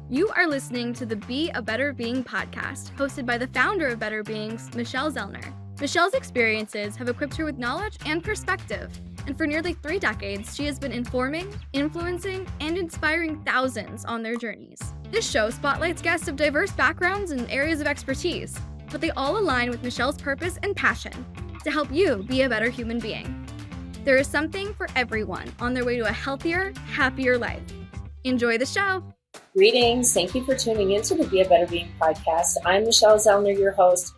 You are listening to the Be a Better Being podcast, hosted by the founder of Better Beings, Michelle Zellner. Michelle's experiences have equipped her with knowledge and perspective, and for nearly 3 decades, she has been informing, influencing, and inspiring thousands on their journeys. This show spotlights guests of diverse backgrounds and areas of expertise, but they all align with Michelle's purpose and passion to help you be a better human being. There is something for everyone on their way to a healthier, happier life. Enjoy the show. Greetings. Thank you for tuning into the Be a Better Being podcast. I'm Michelle Zellner, your host,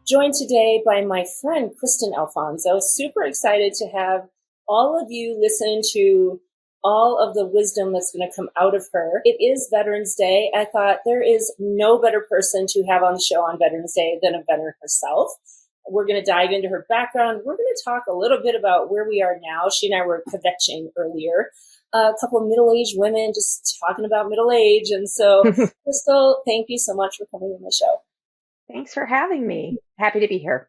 joined today by my friend, Kristal Alfonso. Super excited to have all of you listen to all of the wisdom that's going to come out of her. It is Veterans Day. I thought there is no better person to have on the show on Veterans Day than a veteran herself. We're going to dive into her background. We're going to talk a little bit about where we are now. She and I were kvetching earlier. A couple of middle-aged women just talking about middle age. And so, Kristal, thank you so much for coming on the show. Thanks for having me. Happy to be here.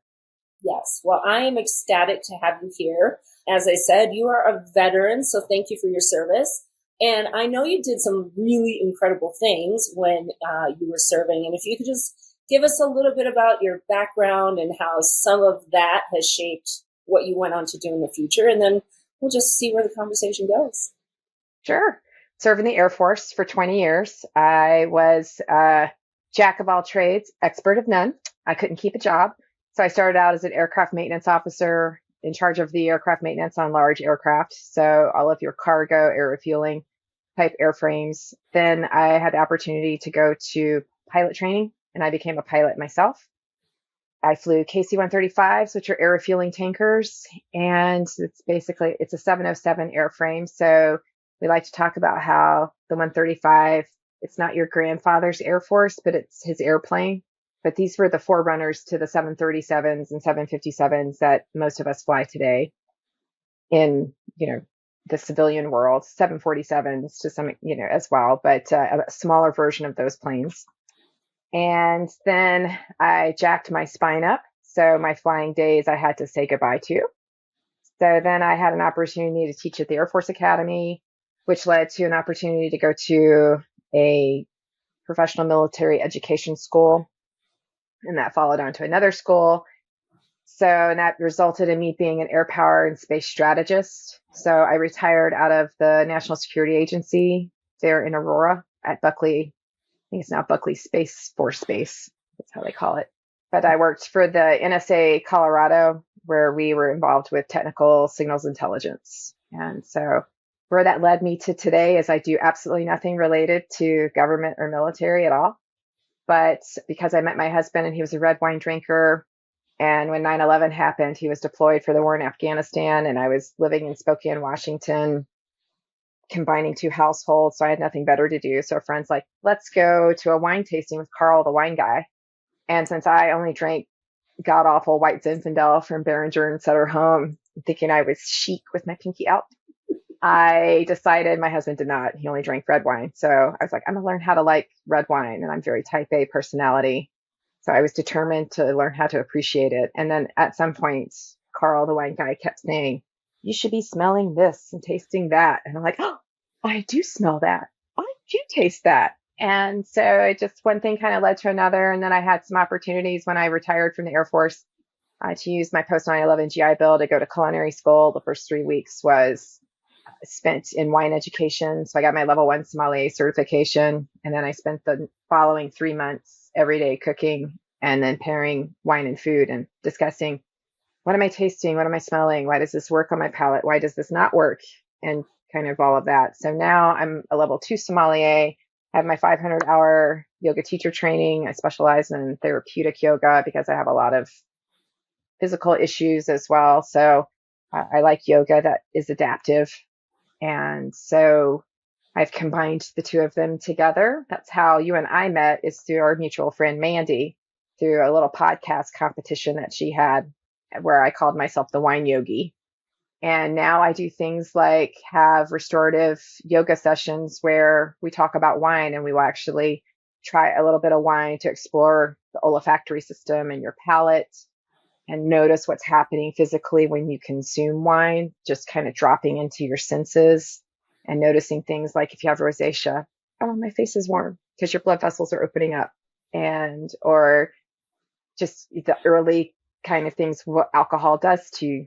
Yes. Well, I am ecstatic to have you here. As I said, you are a veteran, so thank you for your service. And I know you did some really incredible things when you were serving. And if you could just give us a little bit about your background and how some of that has shaped what you went on to do in the future, and then we'll just see where the conversation goes. Sure. Served in the Air Force for 20 years. I was a jack of all trades, expert of none. I couldn't keep a job. So I started out as an aircraft maintenance officer in charge of the aircraft maintenance on large aircraft. So all of your cargo, air refueling type airframes. Then I had the opportunity to go to pilot training, and I became a pilot myself. I flew KC-135s, which are air refueling tankers. And it's a 707 airframe. So we like to talk about how the 135, it's not your grandfather's Air Force, but it's his airplane. But these were the forerunners to the 737s and 757s that most of us fly today in, the civilian world, 747s to some, as well, but a smaller version of those planes. And then I jacked my spine up. So my flying days I had to say goodbye to. So then I had an opportunity to teach at the Air Force Academy, which led to an opportunity to go to a professional military education school. And that followed on to another school. So that resulted in me being an air power and space strategist. So I retired out of the National Security Agency there in Aurora at Buckley. I think it's now Buckley Space Force Base. That's how they call it. But I worked for the NSA Colorado, where we were involved with technical signals intelligence. And so where that led me to today is I do absolutely nothing related to government or military at all. But because I met my husband and he was a red wine drinker, and when 9/11 happened, he was deployed for the war in Afghanistan, and I was living in Spokane, Washington, combining 2 households, so I had nothing better to do. So a friend's like, let's go to a wine tasting with Carl, the wine guy. And since I only drank god-awful white Zinfandel from Behringer and Sutter Home, thinking I was chic with my pinky out, I decided, my husband did not, he only drank red wine. So I was like, I'm going to learn how to like red wine. And I'm very type A personality. So I was determined to learn how to appreciate it. And then at some point, Carl, the wine guy, kept saying, you should be smelling this and tasting that. And I'm like, oh, I do smell that. I do taste that. And so it just, one thing kind of led to another. And then I had some opportunities when I retired from the Air Force to use my post 9/11 GI Bill to go to culinary school. The first 3 weeks was spent in wine education. So I got my level 1 sommelier certification. And then I spent the following 3 months every day cooking and then pairing wine and food and discussing, what am I tasting? What am I smelling? Why does this work on my palate? Why does this not work? And kind of all of that. So now I'm a level 2 sommelier. I have my 500-hour yoga teacher training. I specialize in therapeutic yoga because I have a lot of physical issues as well. So I like yoga that is adaptive. And so I've combined the 2 of them together. That's how you and I met, is through our mutual friend, Mandy, through a little podcast competition that she had where I called myself the Wine Yogi. And now I do things like have restorative yoga sessions where we talk about wine, and we will actually try a little bit of wine to explore the olfactory system and your palate and notice what's happening physically when you consume wine, just kind of dropping into your senses and noticing things like if you have rosacea, oh, my face is warm because your blood vessels are opening up, and or just the early kind of things what alcohol does to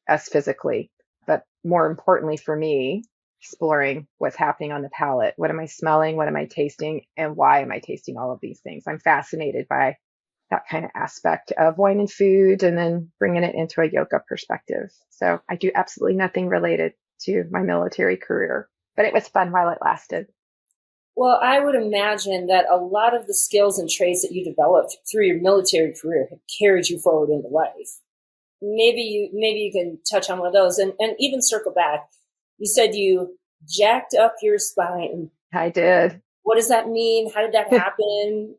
us physically. But more importantly for me, exploring what's happening on the palate. What am I smelling? What am I tasting? And why am I tasting all of these things? I'm fascinated by that kind of aspect of wine and food, and then bringing it into a yoga perspective. So I do absolutely nothing related to my military career, but it was fun while it lasted. Well, I would imagine that a lot of the skills and traits that you developed through your military career have carried you forward into life. Maybe you can touch on one of those and even circle back. You said you jacked up your spine. I did. What does that mean? How did that happen?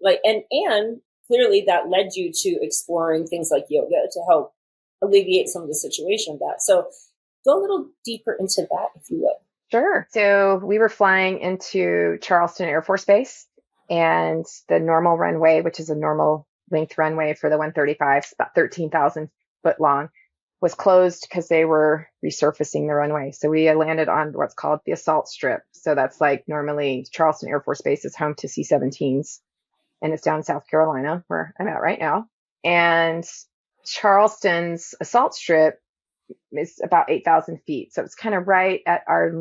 And clearly that led you to exploring things like yoga to help alleviate some of the situation of that. So go a little deeper into that, if you would. Sure. So we were flying into Charleston Air Force Base, and the normal runway, which is a normal length runway for the 135, about 13,000 foot long, was closed because they were resurfacing the runway. So we landed on what's called the assault strip. So that's like normally Charleston Air Force Base is home to C-17s, and it's down in South Carolina where I'm at right now. And Charleston's assault strip is about 8,000 feet. So it's kind of right at our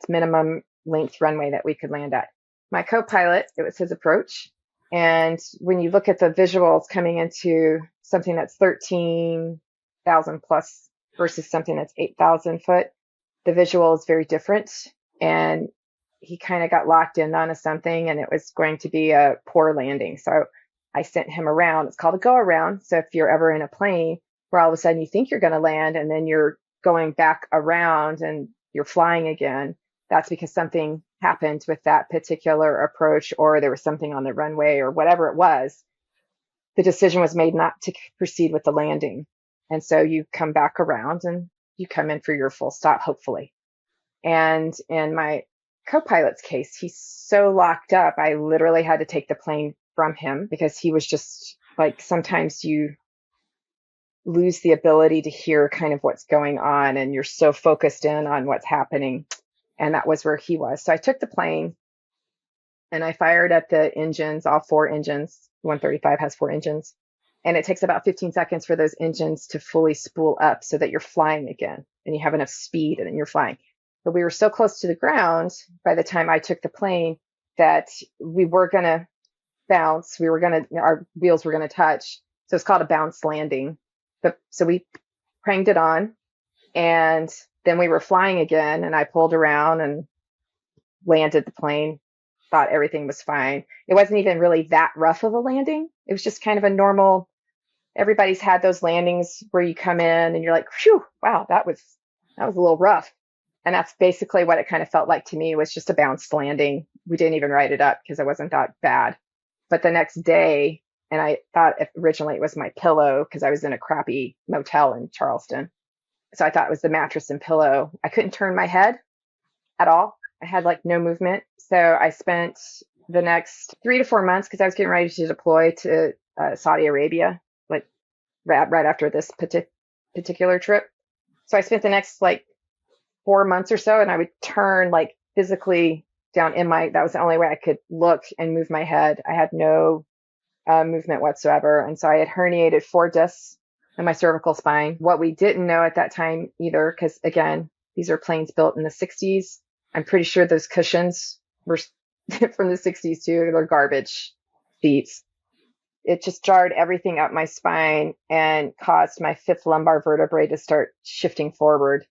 minimum length runway that we could land at. My co-pilot, it was his approach. And when you look at the visuals coming into something that's 13,000 plus versus something that's 8,000 foot, the visual is very different. And he kind of got locked in on something, and it was going to be a poor landing. So I sent him around. It's called a go around. So if you're ever in a plane where all of a sudden you think you're going to land and then you're going back around and you're flying again, that's because something happened with that particular approach, or there was something on the runway or whatever it was. The decision was made not to proceed with the landing. And so you come back around and you come in for your full stop, hopefully. And in my co-pilot's case, he's so locked up, I literally had to take the plane from him because he was just like, sometimes you lose the ability to hear kind of what's going on and you're so focused in on what's happening. And that was where he was. So I took the plane and I fired at the engines, all four engines. 135 has four engines. And it takes about 15 seconds for those engines to fully spool up so that you're flying again and you have enough speed and then you're flying. But we were so close to the ground by the time I took the plane that we were going to bounce. Our wheels were going to touch. So it's called a bounce landing. So we pranged it on, and then we were flying again, and I pulled around and landed the plane, thought everything was fine. It wasn't even really that rough of a landing. It was just kind of a normal, everybody's had those landings where you come in and you're like, phew, wow, that was a little rough. And that's basically what it kind of felt like to me, was just a bounced landing. We didn't even write it up because it wasn't that bad. But the next day, and I thought originally it was my pillow because I was in a crappy motel in Charleston. So I thought it was the mattress and pillow. I couldn't turn my head at all. I had like no movement. So I spent the next 3 to 4 months, because I was getting ready to deploy to Saudi Arabia, like right after this particular trip. So I spent the next like 4 months or so, and I would turn like physically down that was the only way I could look and move my head. I had no movement whatsoever. And so I had herniated 4 discs in my cervical spine. What we didn't know at that time either, because again, these are planes built in the 60s. I'm pretty sure those cushions were from the 60s too. They're garbage seats. It just jarred everything up my spine and caused my 5th lumbar vertebrae to start shifting forward.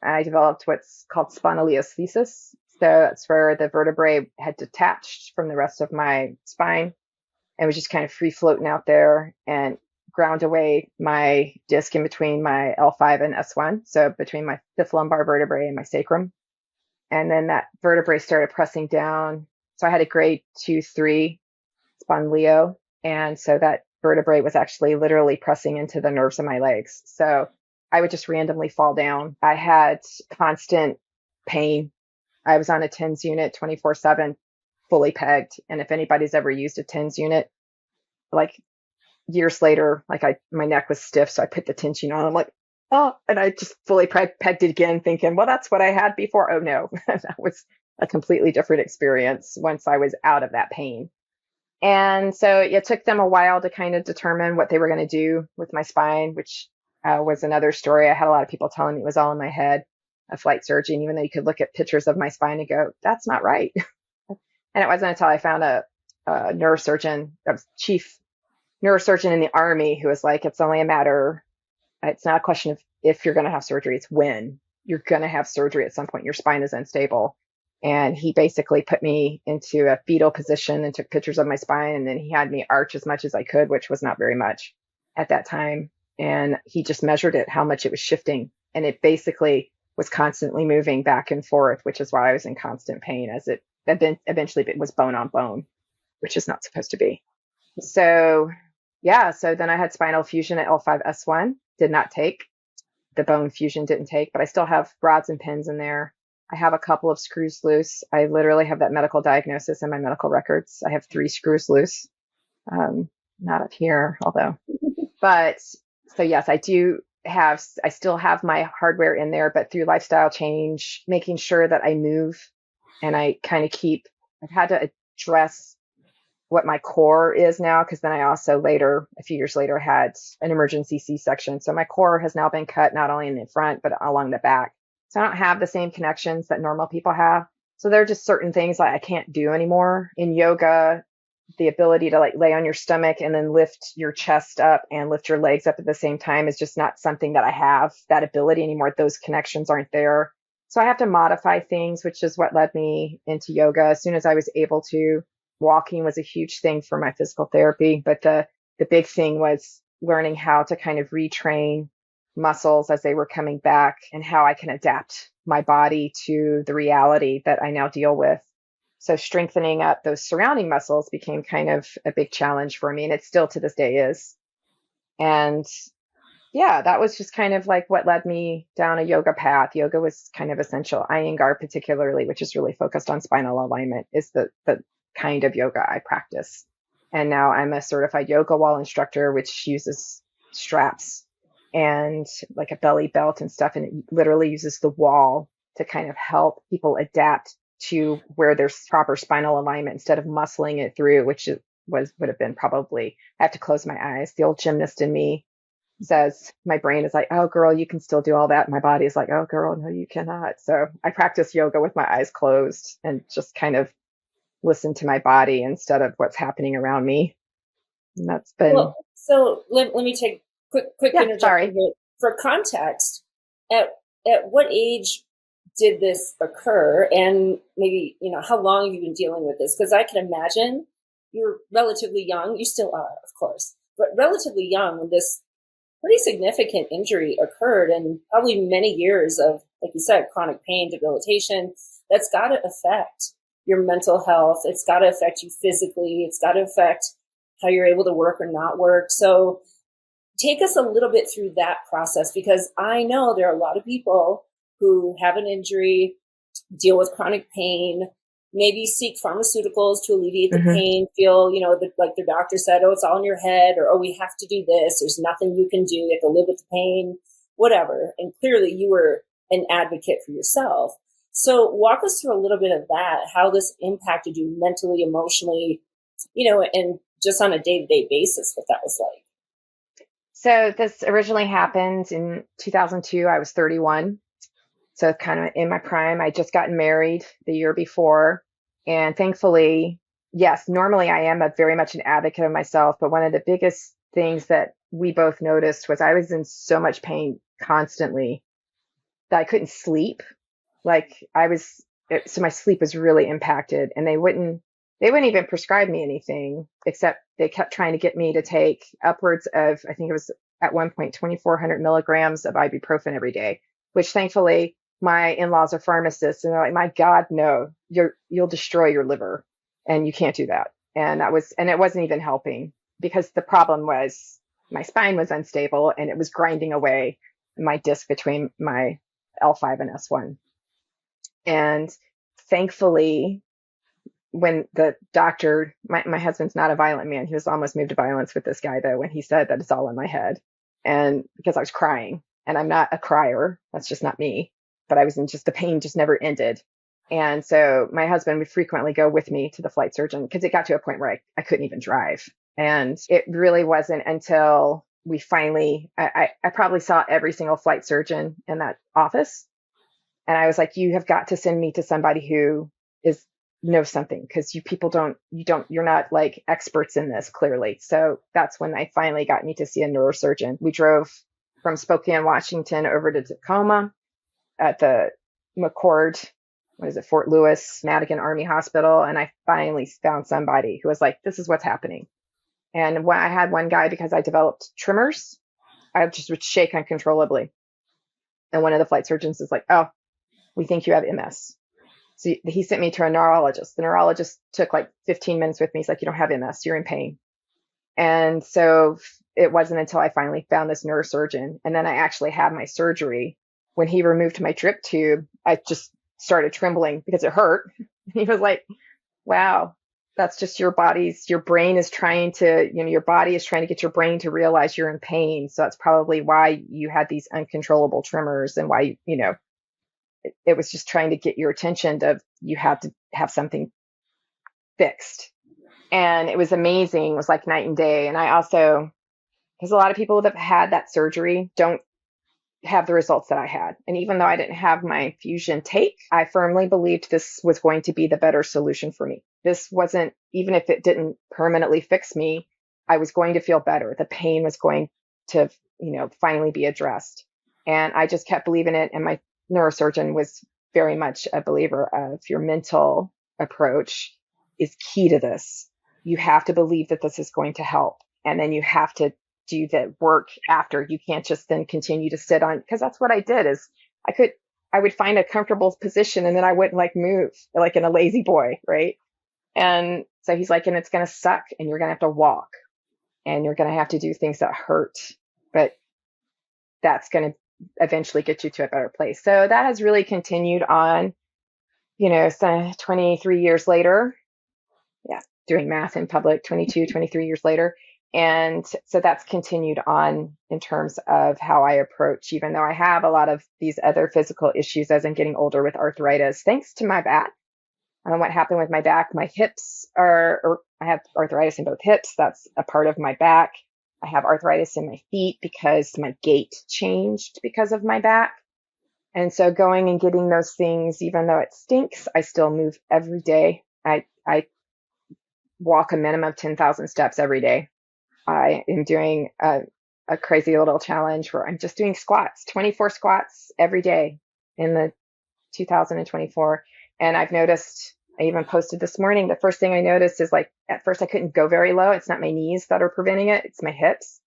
I developed what's called spondylolisthesis. So that's where the vertebrae had detached from the rest of my spine and was just kind of free floating out there and ground away my disc in between my L5 and S1. So between my 5th lumbar vertebrae and my sacrum. And then that vertebrae started pressing down. So I had a grade 2-3 spondylio. And so that vertebrae was actually literally pressing into the nerves of my legs. So I would just randomly fall down. I had constant pain. I was on a TENS unit 24/7, fully pegged. And if anybody's ever used a TENS unit, like years later, like my neck was stiff. So I put the tension on. I'm like, oh, and I just fully pegged it again, thinking, well, that's what I had before. Oh no, that was a completely different experience once I was out of that pain. And so it took them a while to kind of determine what they were going to do with my spine, which was another story. I had a lot of people telling me it was all in my head, a flight surgeon, even though you could look at pictures of my spine and go, that's not right. And it wasn't until I found a neurosurgeon, a chief neurosurgeon in the Army, who was like, it's only a matter, it's not a question of if you're going to have surgery, it's when you're going to have surgery at some point. Your spine is unstable. And he basically put me into a fetal position and took pictures of my spine. And then he had me arch as much as I could, which was not very much at that time. And he just measured it, how much it was shifting. And it basically was constantly moving back and forth, which is why I was in constant pain, as it eventually it was bone on bone, which is not supposed to be. So yeah, so then I had spinal fusion at L5S1, did not take. The bone fusion didn't take, but I still have rods and pins in there. I have a couple of screws loose. I literally have that medical diagnosis in my medical records. I have 3 screws loose. Not up here, although, but so yes, I still have my hardware in there, but through lifestyle change, making sure that I move and I kind of I've had to address what my core is now, because then I also a few years later, had an emergency C-section. So my core has now been cut, not only in the front, but along the back. So I don't have the same connections that normal people have. So there are just certain things like I can't do anymore. In yoga, the ability to like lay on your stomach and then lift your chest up and lift your legs up at the same time is just not something that I have that ability anymore. Those connections aren't there. So I have to modify things, which is what led me into yoga. As soon as I was able to, walking was a huge thing for my physical therapy. But the big thing was learning how to kind of retrain muscles as they were coming back and how I can adapt my body to the reality that I now deal with. So strengthening up those surrounding muscles became kind of a big challenge for me. And it still to this day is. And yeah, that was just kind of like what led me down a yoga path. Yoga was kind of essential. Iyengar particularly, which is really focused on spinal alignment, is the kind of yoga I practice. And now I'm a certified yoga wall instructor, which uses straps and like a belly belt and stuff. And it literally uses the wall to kind of help people adapt to where there's proper spinal alignment instead of muscling it through, which would have been probably, I have to close my eyes. The old gymnast in me says, my brain is like, oh girl, you can still do all that. My body is like, oh girl, no, you cannot. So I practice yoga with my eyes closed and just kind of listen to my body instead of what's happening around me. And that's been. Well, so let me take quick interjection here. For context, at what age did this occur? And maybe, how long have you been dealing with this? Because I can imagine you're relatively young. You still are, of course, but relatively young when this pretty significant injury occurred, and probably many years of, like you said, chronic pain, debilitation. That's got to affect your mental health. It's got to affect you physically. It's got to affect how you're able to work or not work. So take us a little bit through that process, because I know there are a lot of people who have an injury, deal with chronic pain, maybe seek pharmaceuticals to alleviate the pain, feel, like their doctor said, oh, it's all in your head, or, oh, we have to do this. There's nothing you can do. You have to live with the pain, whatever. And clearly you were an advocate for yourself. So walk us through a little bit of that, how this impacted you mentally, emotionally, and just on a day-to-day basis, what that was like. So this originally happened in 2002. I was 31. So kind of in my prime. I just gotten married the year before. And thankfully, yes, normally I am very much an advocate of myself. But one of the biggest things that we both noticed was I was in so much pain constantly that I couldn't sleep. So my sleep was really impacted, and they wouldn't even prescribe me anything, except they kept trying to get me to take upwards of, I think it was at one point, 2,400 milligrams of ibuprofen every day, which thankfully my in-laws are pharmacists, and they're like, my God, no, you'll destroy your liver and you can't do that. And it wasn't even helping, because the problem was my spine was unstable and it was grinding away my disc between my L5 and S1. And thankfully, when the doctor, my husband's not a violent man. He was almost moved to violence with this guy, though, when he said that it's all in my head. And because I was crying, and I'm not a crier, that's just not me. But I was the pain just never ended. And so my husband would frequently go with me to the flight surgeon because it got to a point where I couldn't even drive. And it really wasn't until we finally, I probably saw every single flight surgeon in that office. And I was like, you have got to send me to somebody who knows something, because you're not like experts in this, clearly. So that's when they finally got me to see a neurosurgeon. We drove from Spokane, Washington over to Tacoma at the McCord, Fort Lewis Madigan Army Hospital. And I finally found somebody who was like, this is what's happening. And when I had one guy, because I developed tremors, I just would shake uncontrollably. And one of the flight surgeons is like, oh, we think you have MS. So he sent me to a neurologist. The neurologist took like 15 minutes with me. He's like, you don't have MS, you're in pain. And so it wasn't until I finally found this neurosurgeon, and then I actually had my surgery. When he removed my drip tube, I just started trembling because it hurt. He was like, wow, that's just your brain is trying to, your body is trying to get your brain to realize you're in pain. So that's probably why you had these uncontrollable tremors, and why, it was just trying to get your attention to, you have to have something fixed. And it was amazing. It was like night and day. And I also, because a lot of people that have had that surgery don't have the results that I had. And even though I didn't have my fusion take, I firmly believed this was going to be the better solution for me. This wasn't, even if it didn't permanently fix me, I was going to feel better. The pain was going to, finally be addressed. And I just kept believing it. And my neurosurgeon was very much a believer of your mental approach is key to this. You have to believe that this is going to help. And then you have to do the work after. You can't just then continue to sit on, because that's what I did. Is I would find a comfortable position, and then I wouldn't like move, like in a lazy boy. Right. And so he's like, and it's going to suck, and you're going to have to walk, and you're going to have to do things that hurt, but that's going to eventually get you to a better place. So that has really continued on, so 23 years later. Yeah. Doing math in public, 23 years later. And so that's continued on in terms of how I approach, even though I have a lot of these other physical issues as I'm getting older with arthritis, thanks to my back. What happened with my back, my hips or I have arthritis in both hips. That's a part of my back. I have arthritis in my feet because my gait changed because of my back. And so going and getting those things, even though it stinks, I still move every day. I walk a minimum of 10,000 steps every day. I am doing a crazy little challenge where I'm just doing squats, 24 squats every day in the 2024. And I've noticed, I even posted this morning, the first thing I noticed is like, at first I couldn't go very low. It's not my knees that are preventing it. It's my hips.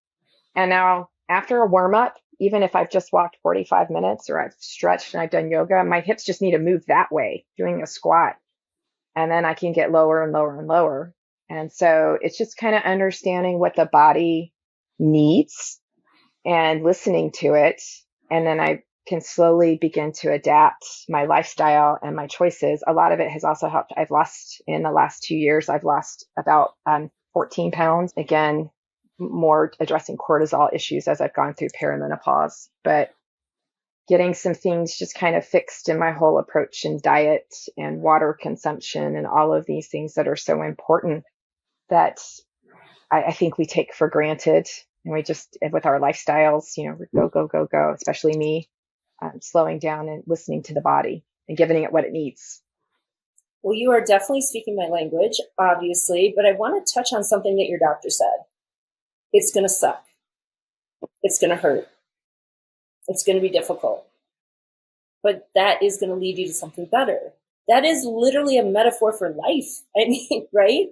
And now after a warm up, even if I've just walked 45 minutes or I've stretched and I've done yoga, my hips just need to move that way doing a squat. And then I can get lower and lower and lower. And so it's just kind of understanding what the body needs and listening to it. And then I can slowly begin to adapt my lifestyle and my choices. A lot of it has also helped. In the last 2 years, I've lost about 14 pounds. Again, more addressing cortisol issues as I've gone through perimenopause, but getting some things just kind of fixed in my whole approach in diet and water consumption and all of these things that are so important that I think we take for granted. And we just, with our lifestyles, go, especially me, slowing down and listening to the body and giving it what it needs. Well, you are definitely speaking my language, obviously, but I want to touch on something that your doctor said. It's going to suck. It's going to hurt. It's going to be difficult. But that is going to lead you to something better. That is literally a metaphor for life. I mean, right?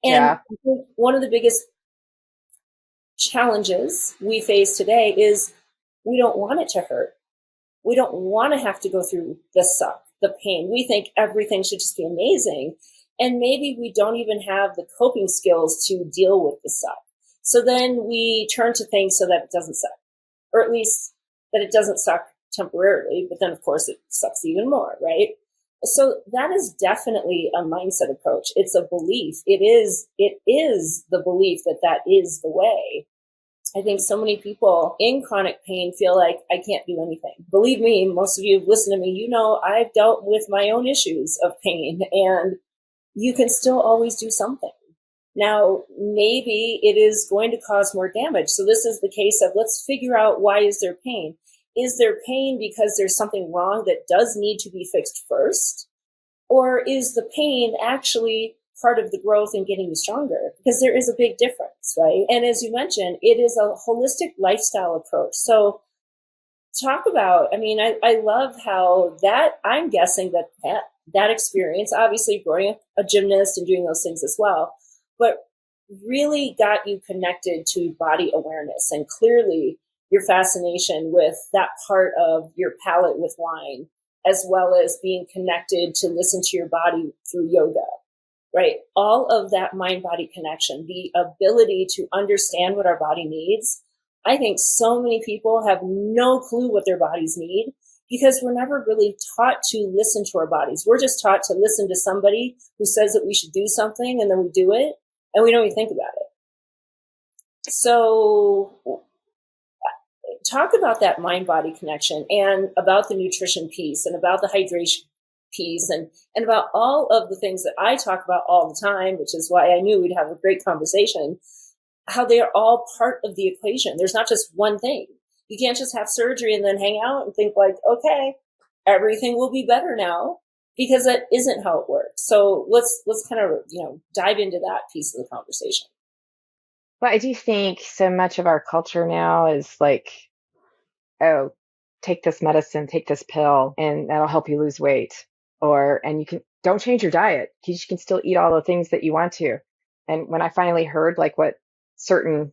And Yeah. I think one of the biggest challenges we face today is we don't want it to hurt. We don't want to have to go through the suck, the pain. We think everything should just be amazing. And maybe we don't even have the coping skills to deal with the suck. So then we turn to things so that it doesn't suck, or at least that it doesn't suck temporarily, but then of course it sucks even more, right? So that is definitely a mindset approach. It's a belief. It is the belief that is the way. I think so many people in chronic pain feel like I can't do anything. Believe me, most of you who've listened to me, you know I've dealt with my own issues of pain, and you can still always do something. Now, maybe it is going to cause more damage. So this is the case of, let's figure out, why is there pain? Is there pain because there's something wrong that does need to be fixed first? Or is the pain actually part of the growth and getting you stronger? Because there is a big difference, right? And as you mentioned, it is a holistic lifestyle approach. So talk about, I love how that, I'm guessing that experience, obviously growing up a gymnast and doing those things as well, but really got you connected to body awareness, and clearly your fascination with that part of your palate with wine, as well as being connected to listen to your body through yoga, right? All of that mind-body connection, the ability to understand what our body needs. I think so many people have no clue what their bodies need, because we're never really taught to listen to our bodies. We're just taught to listen to somebody who says that we should do something, and then we do it, and we don't even think about it. So talk about that mind-body connection, and about the nutrition piece, and about the hydration piece, and about all of the things that I talk about all the time, which is why I knew we'd have a great conversation, how they are all part of the equation. There's not just one thing. You can't just have surgery and then hang out and think like, okay, everything will be better now, because that isn't how it works. So let's kind of, dive into that piece of the conversation. Well, I do think so much of our culture now is like, oh, take this medicine, take this pill, and that'll help you lose weight. And don't change your diet, because you can still eat all the things that you want to. And when I finally heard like what certain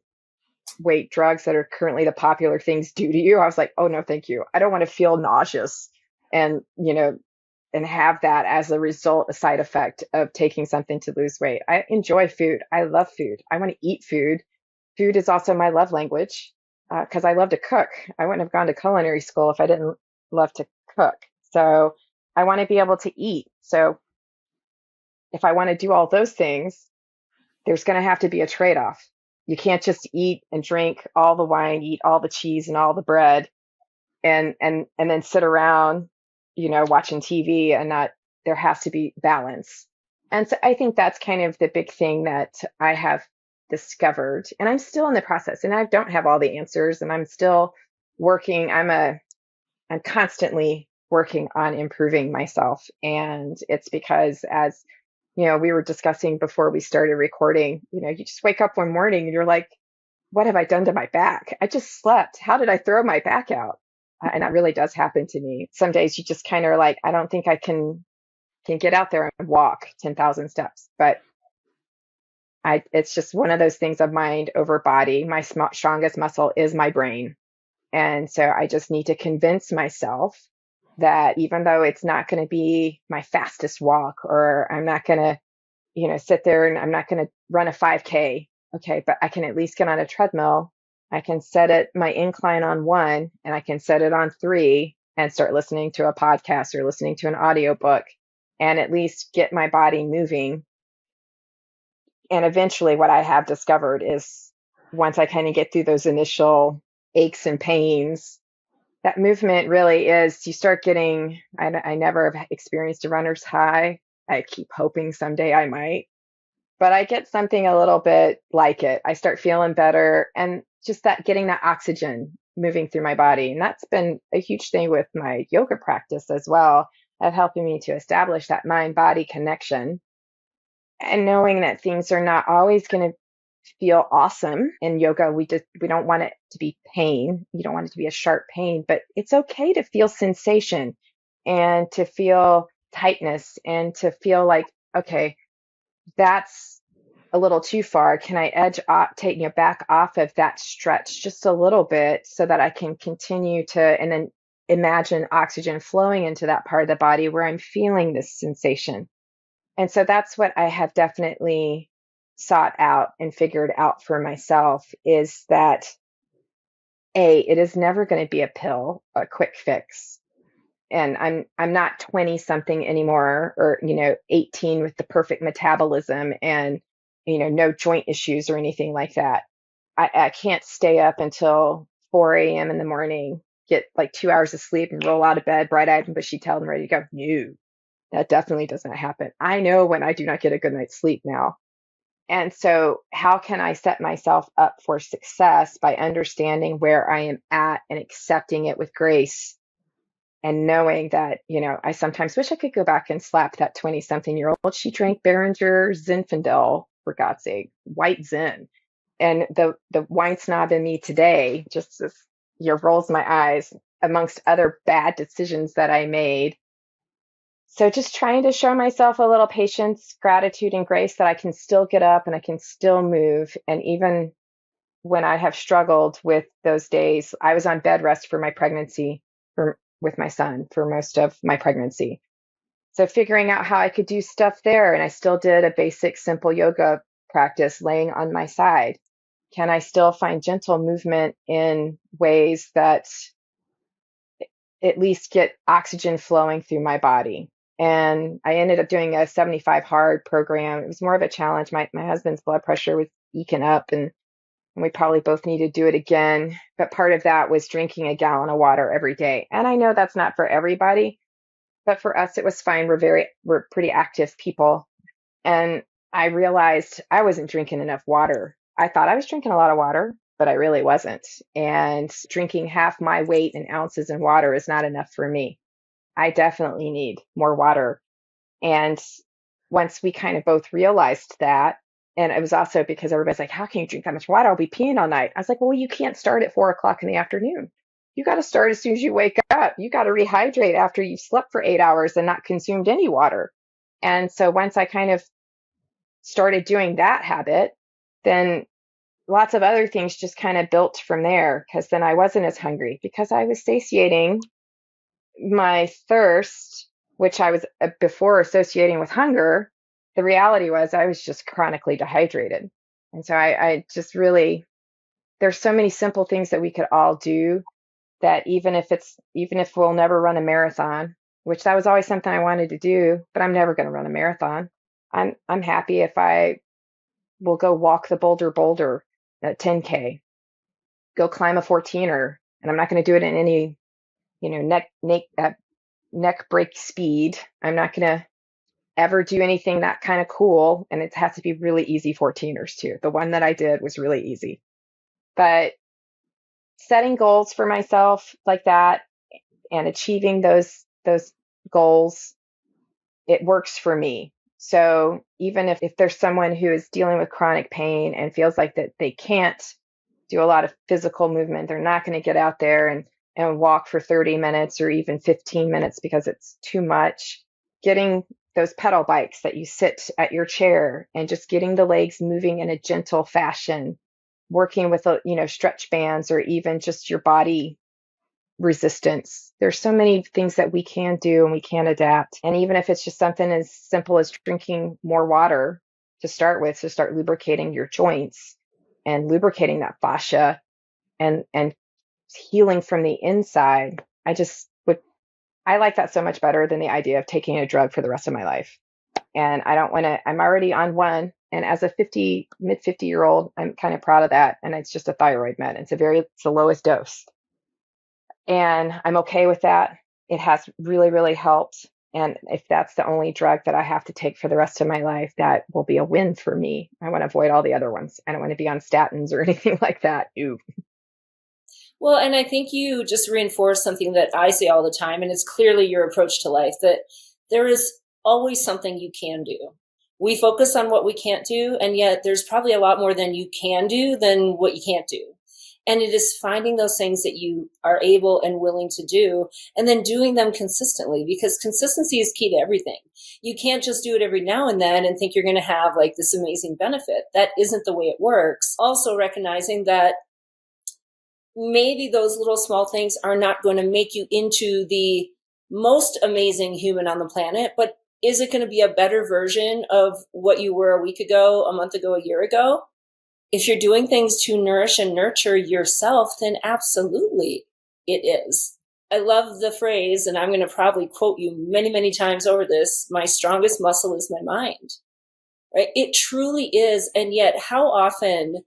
weight drugs that are currently the popular things do to you, I was like, oh no, thank you. I don't want to feel nauseous and, and have that as a result, a side effect of taking something to lose weight. I enjoy food. I love food. I want to eat food. Food is also my love language, because I love to cook. I wouldn't have gone to culinary school if I didn't love to cook. So I want to be able to eat. So if I want to do all those things, there's going to have to be a trade-off. You can't just eat and drink all the wine, eat all the cheese and all the bread, and then sit around, watching TV, and not. There has to be balance. And so I think that's kind of the big thing that I have discovered, and I'm still in the process, and I don't have all the answers, and I'm still working. I'm constantly working on improving myself. And it's because, as we were discussing before we started recording, you just wake up one morning and you're like, what have I done to my back? I just slept. How did I throw my back out? And that really does happen to me. Some days you just kind of are like, I don't think I can get out there and walk 10,000 steps. But it's just one of those things of mind over body. My strongest muscle is my brain. And so I just need to convince myself that even though it's not going to be my fastest walk, or I'm not going to, sit there and I'm not going to run a 5K. Okay. But I can at least get on a treadmill. I can set my incline on 1, and I can set it on 3, and start listening to a podcast or listening to an audiobook, and at least get my body moving. And eventually what I have discovered is, once I kind of get through those initial aches and pains, that movement really is, you start getting, I never have experienced a runner's high. I keep hoping someday I might, but I get something a little bit like it. I start feeling better, and just that getting that oxygen moving through my body. And that's been a huge thing with my yoga practice as well, of helping me to establish that mind-body connection, and knowing that things are not always going to feel awesome in yoga. We don't want it to be pain. You don't want it to be a sharp pain, but it's okay to feel sensation, and to feel tightness, and to feel like, okay, that's a little too far. Can I back off of that stretch just a little bit, so that I can continue to, and then imagine oxygen flowing into that part of the body where I'm feeling this sensation. And so that's what I have definitely sought out and figured out for myself, is that it is never going to be a pill, a quick fix. And I'm not 20 something anymore, or 18 with the perfect metabolism and no joint issues or anything like that. I can't stay up until 4 a.m. in the morning, get like 2 hours of sleep and roll out of bed, bright-eyed and bushy-tailed and ready to go. No, that definitely does not happen. I know when I do not get a good night's sleep now. And so how can I set myself up for success by understanding where I am at and accepting it with grace and knowing that, I sometimes wish I could go back and slap that 20-something-year-old. She drank Behringer Zinfandel, for God's sake, white Zin. And the wine snob in me today just rolls my eyes amongst other bad decisions that I made. So just trying to show myself a little patience, gratitude, and grace that I can still get up and I can still move. And even when I have struggled with those days, I was on bed rest for my pregnancy with my son for most of my pregnancy. So figuring out how I could do stuff there. And I still did a basic, simple yoga practice laying on my side. Can I still find gentle movement in ways that at least get oxygen flowing through my body? And I ended up doing a 75 hard program. It was more of a challenge. My husband's blood pressure was eking up and we probably both need to do it again. But part of that was drinking a gallon of water every day. And I know that's not for everybody, but for us, it was fine. We're pretty active people. And I realized I wasn't drinking enough water. I thought I was drinking a lot of water, but I really wasn't. And drinking half my weight in ounces in water is not enough for me. I definitely need more water. And once we kind of both realized that, and it was also because everybody's like, how can you drink that much water? I'll be peeing all night. I was like, well, you can't start at 4 o'clock in the afternoon. You got to start as soon as you wake up. You got to rehydrate after you've slept for 8 hours and not consumed any water. And so once I kind of started doing that habit, then lots of other things just kind of built from there, because then I wasn't as hungry because I was satiating my thirst, which I was before associating with hunger. The reality was I was just chronically dehydrated. And so I just really, there's so many simple things that we could all do that even if we'll never run a marathon, which that was always something I wanted to do, but I'm never going to run a marathon. I'm happy if I will go walk the Boulder at 10K, go climb a 14er, and I'm not going to do it in any, neck break speed. I'm not going to ever do anything that kind of cool. And it has to be really easy 14ers too. The one that I did was really easy, but setting goals for myself like that and achieving those goals, it works for me. So even if there's someone who is dealing with chronic pain and feels like that they can't do a lot of physical movement, they're not going to get out there and walk for 30 minutes or even 15 minutes because it's too much. Getting those pedal bikes that you sit at your chair and just getting the legs moving in a gentle fashion, working with, stretch bands or even just your body resistance. There's so many things that we can do and we can adapt. And even if it's just something as simple as drinking more water to start with, to start lubricating your joints and lubricating that fascia and healing from the inside, I like that so much better than the idea of taking a drug for the rest of my life. And I don't want to, I'm already on one. And as a mid 50-year-old, I'm kind of proud of that. And it's just a thyroid med. It's the lowest dose. And I'm okay with that. It has really, really helped. And if that's the only drug that I have to take for the rest of my life, that will be a win for me. I want to avoid all the other ones. I don't want to be on statins or anything like that. Ooh. Well, and I think you just reinforced something that I say all the time, and it's clearly your approach to life, that there is always something you can do. We focus on what we can't do, and yet there's probably a lot more than you can do than what you can't do. And it is finding those things that you are able and willing to do and then doing them consistently, because consistency is key to everything. You can't just do it every now and then and think you're going to have like this amazing benefit. That isn't the way it works. Also recognizing that maybe those little small things are not going to make you into the most amazing human on the planet, but is it going to be a better version of what you were a week ago, a month ago, a year ago? If you're doing things to nourish and nurture yourself, then absolutely it is. I love the phrase, and I'm going to probably quote you many, many times over this, my strongest muscle is my mind, right? It truly is. And yet how often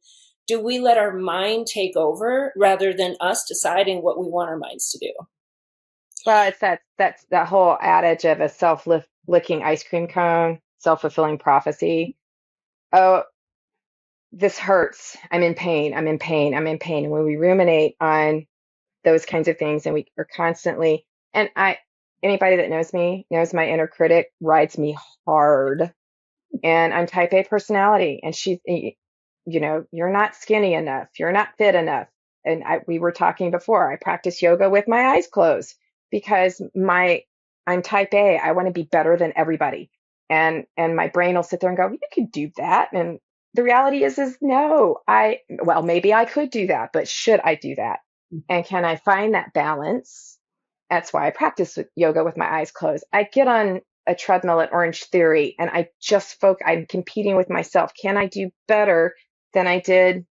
do we let our mind take over rather than us deciding what we want our minds to do? Well, it's that's that whole adage of a self-licking ice cream cone, self-fulfilling prophecy. Oh, this hurts. I'm in pain. I'm in pain. I'm in pain. And when we ruminate on those kinds of things and we are constantly, and anybody that knows me knows my inner critic rides me hard. And I'm type A personality. And you're not skinny enough. You're not fit enough. And we were talking before, I practice yoga with my eyes closed because I'm type A. I want to be better than everybody. And my brain will sit there and go, you could do that. And the reality is no, well, maybe I could do that, but should I do that? And can I find that balance? That's why I practice yoga with my eyes closed. I get on a treadmill at Orange Theory and I'm competing with myself. Can I do better than I did,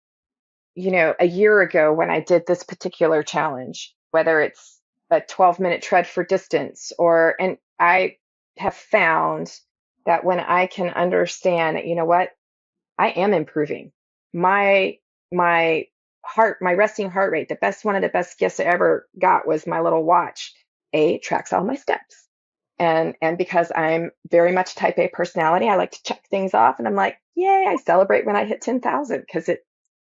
a year ago when I did this particular challenge, whether it's a 12-minute tread for distance and I have found that when I can understand that, you know what, I am improving my resting heart rate. One of the best gifts I ever got was my little watch. It tracks all my steps. And because I'm very much type A personality, I like to check things off and I'm like, yay, I celebrate when I hit 10,000 because it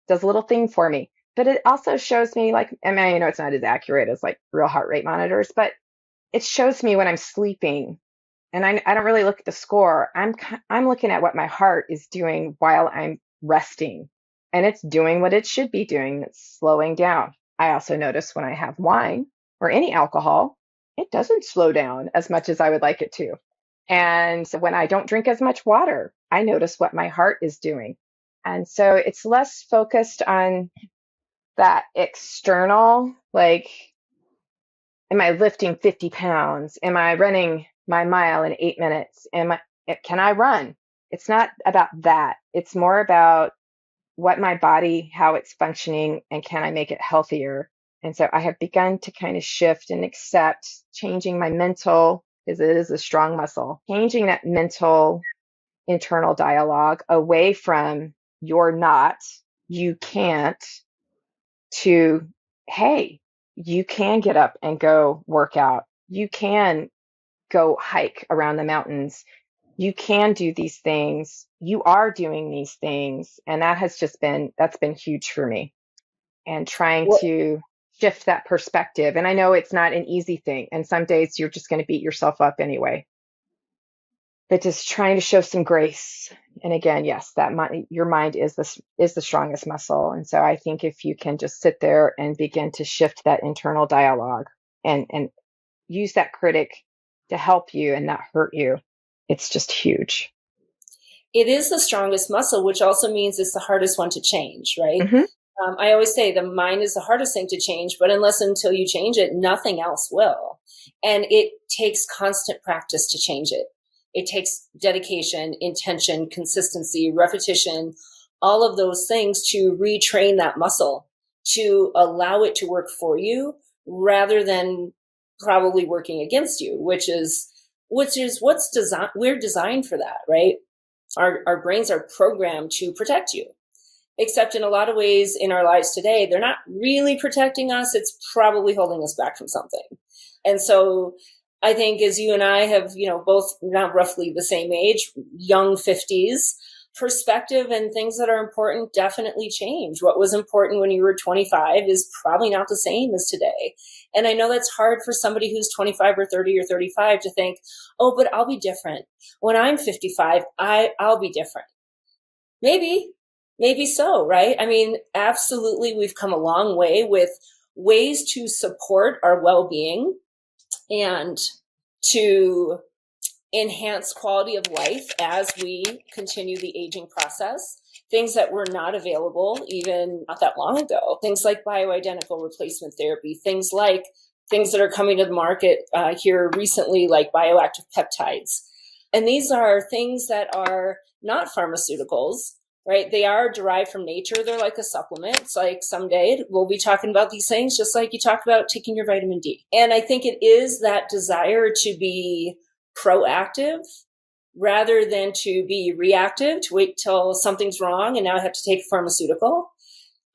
does a little thing for me. But it also shows me it's not as accurate as like real heart rate monitors, but it shows me when I'm sleeping and I don't really look at the score. I'm looking at what my heart is doing while I'm resting and it's doing what it should be doing. It's slowing down. I also notice when I have wine or any alcohol, it doesn't slow down as much as I would like it to. And when I don't drink as much water, I notice what my heart is doing. And so it's less focused on that external, like, am I lifting 50 pounds? Am I running my mile in 8 minutes? Can I run? It's not about that. It's more about what my body, how it's functioning, and can I make it healthier? And so I have begun to kind of shift and accept changing my mental, because it is a strong muscle, changing that mental internal dialogue away from you're not, you can't, to, hey, you can get up and go work out. You can go hike around the mountains. You can do these things. You are doing these things. And that's been huge for me. And trying to shift that perspective. And I know it's not an easy thing. And some days you're just going to beat yourself up anyway. But just trying to show some grace. And again, yes, your mind is the strongest muscle. And so I think if you can just sit there and begin to shift that internal dialogue and use that critic to help you and not hurt you, it's just huge. It is the strongest muscle, which also means it's the hardest one to change, right? Mm-hmm. I always say the mind is the hardest thing to change, but until you change it, nothing else will. And it takes constant practice to change it. It takes dedication, intention, consistency, repetition, all of those things to retrain that muscle, to allow it to work for you rather than probably working against you, which is what's designed. We're designed for that, right? Our brains are programmed to protect you. Except in a lot of ways in our lives today, they're not really protecting us. It's probably holding us back from something. And so I think as you and I have, both not roughly the same age, young 50s, perspective and things that are important definitely change. What was important when you were 25 is probably not the same as today. And I know that's hard for somebody who's 25 or 30 or 35 to think, oh, but I'll be different. When I'm 55, I'll be different. Maybe so, right? I mean, absolutely, we've come a long way with ways to support our well-being and to enhance quality of life as we continue the aging process. Things that were not available even not that long ago. Things like bioidentical replacement therapy, things that are coming to the market here recently, like bioactive peptides. And these are things that are not pharmaceuticals, right? They are derived from nature. They're like a supplement. It's like someday we'll be talking about these things, just like you talk about taking your vitamin D. And I think it is that desire to be proactive rather than to be reactive, to wait till something's wrong and now I have to take a pharmaceutical.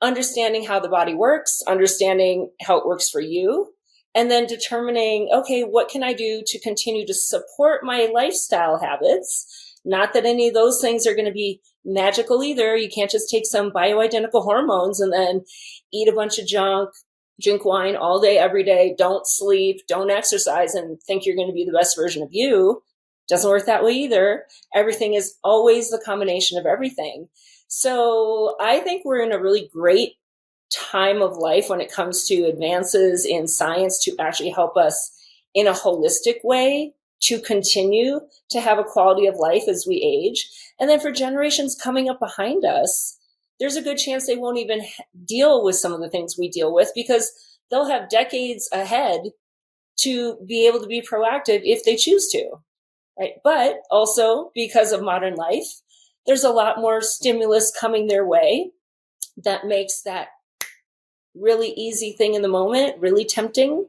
understanding how the body works, understanding how it works for you, and then determining, okay, what can I do to continue to support my lifestyle habits? Not that any of those things are going to be magical either. You can't just take some bioidentical hormones and then eat a bunch of junk, drink wine all day, every day, don't sleep, don't exercise, and think you're going to be the best version of you. Doesn't work that way either. Everything is always the combination of everything. So I think we're in a really great time of life when it comes to advances in science to actually help us in a holistic way to continue to have a quality of life as we age. And then for generations coming up behind us, there's a good chance they won't even deal with some of the things we deal with because they'll have decades ahead to be able to be proactive if they choose to, right? But also because of modern life, there's a lot more stimulus coming their way that makes that really easy thing in the moment really tempting,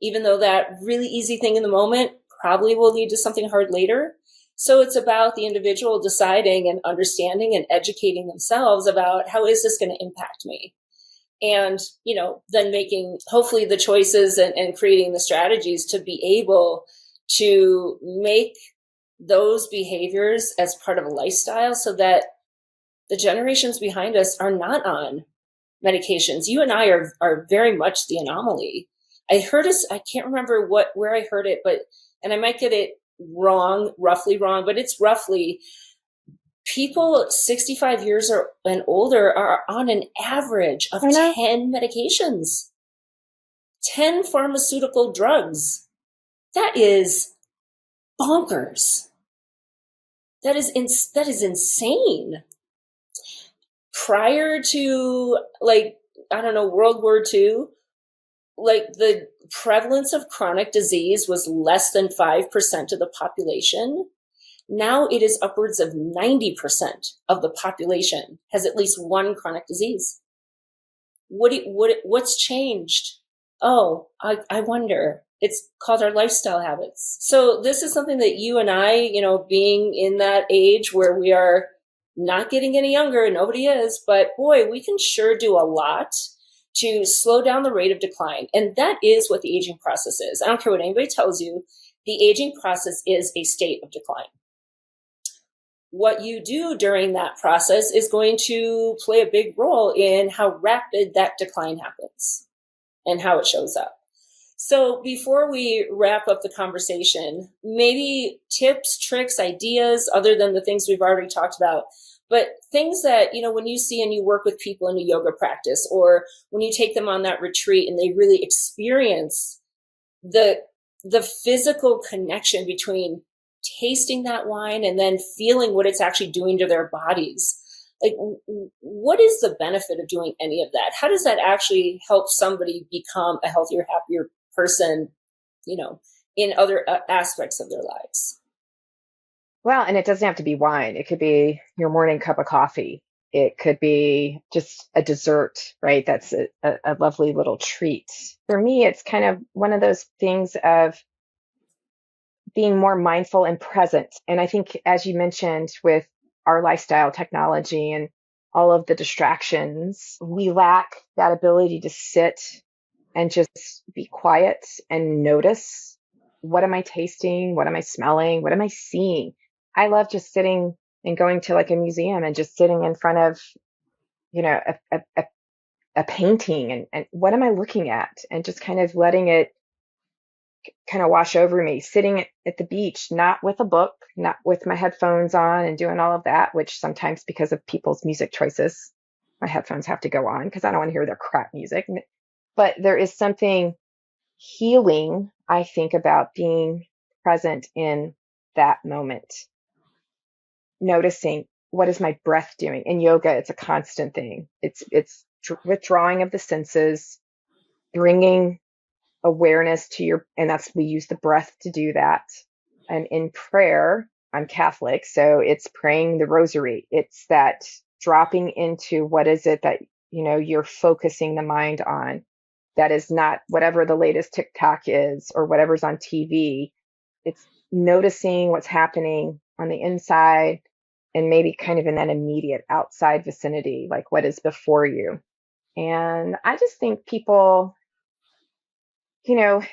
even though that really easy thing in the moment probably will lead to something hard later. So it's about the individual deciding and understanding and educating themselves about how is this going to impact me? And, then making hopefully the choices and creating the strategies to be able to make those behaviors as part of a lifestyle so that the generations behind us are not on medications. You and I are very much the anomaly. I heard this, I can't remember where I heard it, and I might get it wrong, roughly wrong, but it's roughly people 65 years and older are on an average of 10 medications, 10 pharmaceutical drugs. That is bonkers. That is insane. Prior to World War II, the prevalence of chronic disease was less than 5% of the population. Now it is upwards of 90% of the population has at least one chronic disease. What's changed? Oh, I wonder. It's called our lifestyle habits. So this is something that you and I, being in that age where we are not getting any younger, and nobody is, but boy, we can sure do a lot to slow down the rate of decline. And that is what the aging process is. I don't care what anybody tells you. The aging process is a state of decline. What you do during that process is going to play a big role in how rapid that decline happens and how it shows up. So before we wrap up the conversation, maybe tips, tricks, ideas, other than the things we've already talked about, but things that, when you see and you work with people in a yoga practice, or when you take them on that retreat and they really experience the physical connection between tasting that wine and then feeling what it's actually doing to their bodies. What is the benefit of doing any of that? How does that actually help somebody become a healthier, happier person, in other aspects of their lives? Well, and it doesn't have to be wine. It could be your morning cup of coffee. It could be just a dessert, right? That's a lovely little treat. For me, it's kind of one of those things of being more mindful and present. And I think, as you mentioned, with our lifestyle technology and all of the distractions, we lack that ability to sit and just be quiet and notice, what am I tasting? What am I smelling? What am I seeing? I love just sitting and going to a museum and just sitting in front of, a painting and what am I looking at? And just kind of letting it kind of wash over me, sitting at the beach, not with a book, not with my headphones on and doing all of that, which sometimes because of people's music choices, my headphones have to go on because I don't want to hear their crap music. But there is something healing, I think, about being present in that moment. Noticing, what is my breath doing? In yoga, it's a constant thing. It's withdrawing of the senses, bringing awareness to and we use the breath to do that. And in prayer, I'm Catholic, so it's praying the rosary. It's that dropping into what is it that, you're focusing the mind on. That is not whatever the latest TikTok is or whatever's on TV. It's noticing what's happening on the inside and maybe kind of in that immediate outside vicinity, like what is before you. And I just think people, as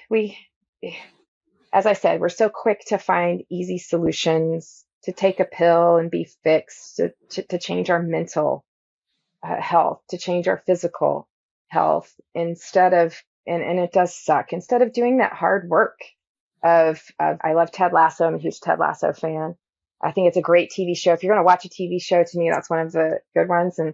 I said, we're so quick to find easy solutions, to take a pill and be fixed, to change our mental health, to change our physical health, instead of, and it does suck, instead of doing that hard work of I love Ted Lasso. I'm a huge Ted Lasso fan. I think it's a great TV show. If you're going to watch a TV show, to me, that's one of the good ones. And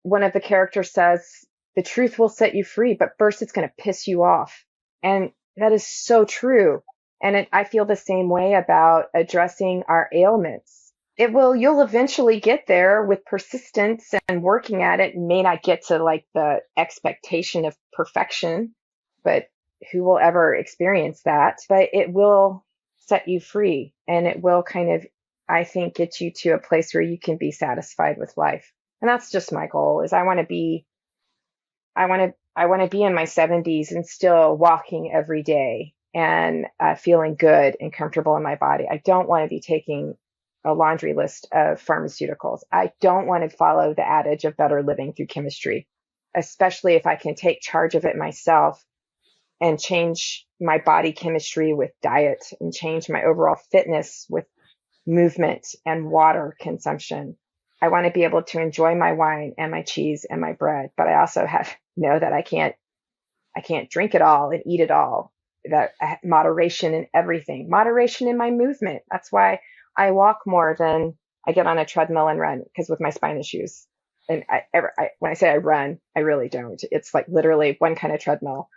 one of the characters says, the truth will set you free, but first it's going to piss you off. And that is so true. And I feel the same way about addressing our ailments. You'll eventually get there with persistence and working at it. May not get to like the expectation of perfection, but who will ever experience that? But it will set you free, and it will kind of, I think, get you to a place where you can be satisfied with life. And that's just my goal. Is I want to be in my 70s and still walking every day and feeling good and comfortable in my body. I don't want to be taking a laundry list of pharmaceuticals. I don't want to follow the adage of better living through chemistry, especially if I can take charge of it myself and change my body chemistry with diet and change my overall fitness with movement and water consumption. I want to be able to enjoy my wine and my cheese and my bread, but I also know that I can't drink it all and eat it all. That moderation in everything, moderation in my movement. That's why I walk more than I get on a treadmill and run, because with my spine issues. And when I say I run, I really don't. It's like literally one kind of treadmill,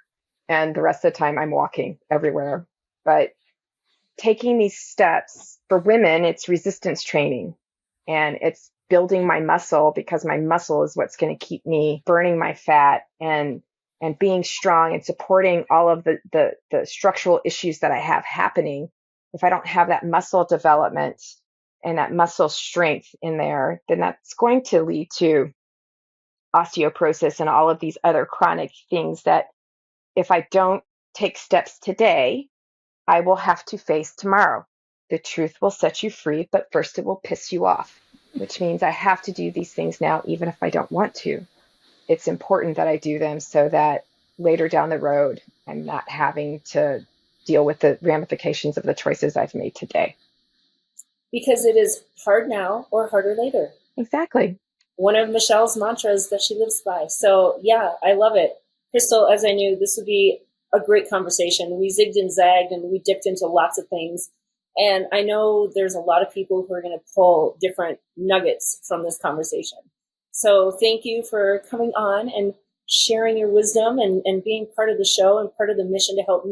and the rest of the time I'm walking everywhere. But taking these steps for women, it's resistance training, and it's building my muscle, because my muscle is what's going to keep me burning my fat and being strong and supporting all of the structural issues that I have happening. If I don't have that muscle development and that muscle strength in there, then that's going to lead to osteoporosis and all of these other chronic things that if I don't take steps today, I will have to face tomorrow. The truth will set you free, but first it will piss you off, which means I have to do these things now, even if I don't want to. It's important that I do them so that later down the road, I'm not having to deal with the ramifications of the choices I've made today. Because it is hard now or harder later. Exactly. One of Michelle's mantras that she lives by. So yeah, I love it. Kristal, as I knew, this would be a great conversation. We zigged and zagged and we dipped into lots of things. And I know there's a lot of people who are going to pull different nuggets from this conversation. So thank you for coming on and sharing your wisdom and being part of the show and part of the mission to help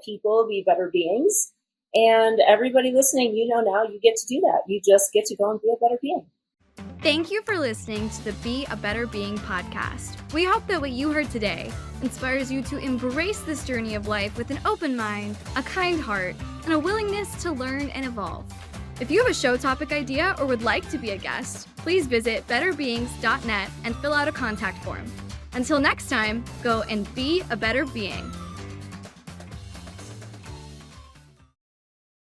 people be better beings. And everybody listening, now you get to do that. You just get to go and be a better being. Thank you for listening to the Be a Better Being podcast. We hope that what you heard today inspires you to embrace this journey of life with an open mind, a kind heart, and a willingness to learn and evolve. If you have a show topic idea or would like to be a guest, please visit betterbeings.net and fill out a contact form. Until next time, go and be a better being.